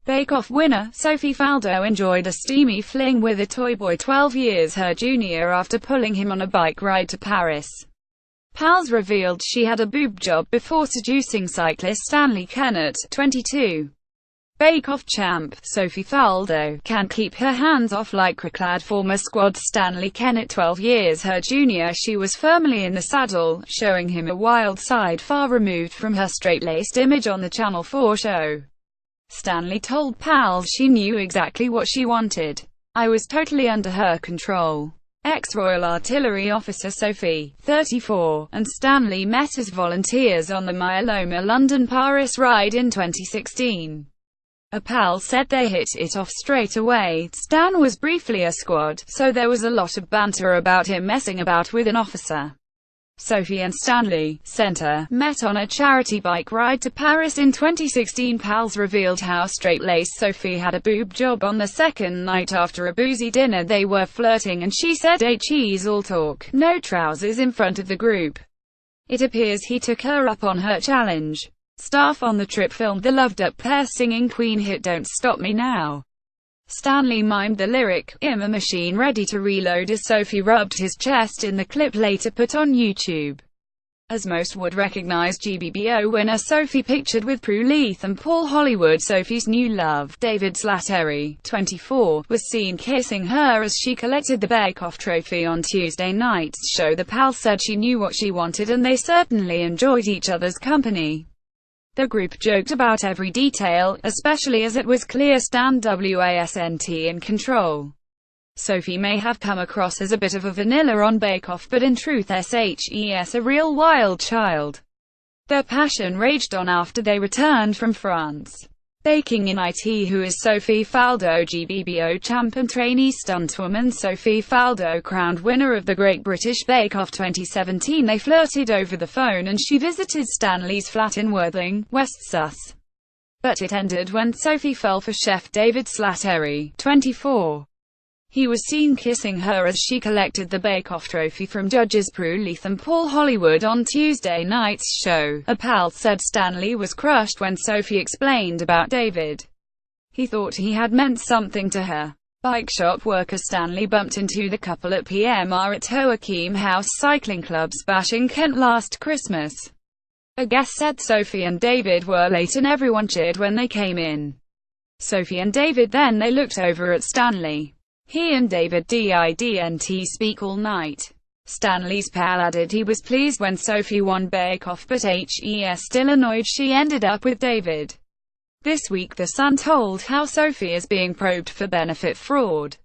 Bake Off winner, Sophie Faldo enjoyed a steamy fling with a toy boy 12 years her junior after pulling him on a bike ride to Paris. Pals revealed she had a boob job before seducing cyclist Stanley Kennet, 22. Bake Off champ, Sophie Faldo, can't keep her hands off lycra-clad former squad Stanley Kennet 12 years her junior. She was firmly in the saddle, showing him a wild side far removed from her straight-laced image on the Channel 4 show. Stanley told pals she knew exactly what she wanted. "I was totally under her control." Ex-Royal Artillery officer Sophie, 34, and Stanley met as volunteers on the Myeloma London-Paris ride in 2016. A pal said they hit it off straight away. Stan was briefly a squad, so there was a lot of banter about him messing about with an officer. Sophie and Stanley, centre, met on a charity bike ride to Paris in 2016. Pals revealed how straight-laced Sophie had a boob job on the second night after a boozy dinner. They were flirting and she said "He's all talk, no trousers" in front of the group. It appears he took her up on her challenge. Staff on the trip filmed the loved-up pair singing Queen hit "Don't Stop Me Now." Stanley mimed the lyric, "I'm a machine ready to reload" as Sophie rubbed his chest in the clip later put on YouTube. As most would recognize GBBO winner Sophie pictured with Prue Leith and Paul Hollywood. Sophie's new love, David Slattery, 24, was seen kissing her as she collected the Bake Off trophy on Tuesday night's show. The pal said she knew what she wanted and they certainly enjoyed each other's company. The group joked about every detail, especially as it was clear Stan wasn't in control. Sophie may have come across as a bit of a vanilla on Bake Off, but in truth she's a real wild child. Their passion raged on after they returned from France. Baking in it. Who is Sophie Faldo? GBBO champ and trainee stuntwoman Sophie Faldo crowned winner of the Great British Bake Off 2017. They flirted over the phone and she visited Stanley's flat in Worthing, West Sus. But it ended when Sophie fell for chef David Slattery, 24. He was seen kissing her as she collected the Bake Off trophy from judges Prue Leith and Paul Hollywood on Tuesday night's show. A pal said Stanley was crushed when Sophie explained about David. He thought he had meant something to her. Bike shop worker Stanley bumped into the couple at PMR at Joachim House Cycling Club's Bash in Kent last Christmas. A guest said Sophie and David were late and everyone cheered when they came in. Sophie and David then they looked over at Stanley. He and David didn't speak all night. Stanley's pal added he was pleased when Sophie won Bake Off, but he's still annoyed she ended up with David. This week The Sun told how Sophie is being probed for benefit fraud.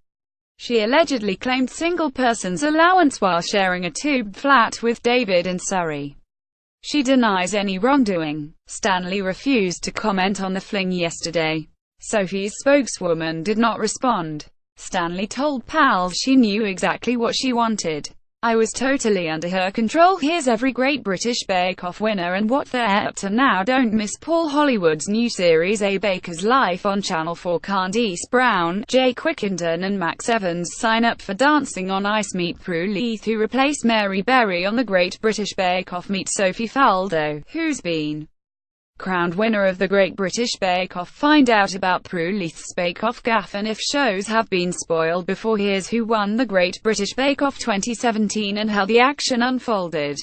She allegedly claimed single person's allowance while sharing a tube flat with David in Surrey. She denies any wrongdoing. Stanley refused to comment on the fling yesterday. Sophie's spokeswoman did not respond. Stanley told pals she knew exactly what she wanted. "I was totally under her control." Here's every Great British Bake Off winner and what they're up to now. Don't miss Paul Hollywood's new series A Baker's Life on Channel 4. Candice Brown, Jay Quickenden and Max Evans sign up for Dancing on Ice. Meet Prue Leith, who replaced Mary Berry on the Great British Bake Off. Meet Sophie Faldo, who's been crowned winner of the Great British Bake Off. Find out about Prue Leith's Bake Off gaffe and if shows have been spoiled before. Here's who won the Great British Bake Off 2017 and how the action unfolded.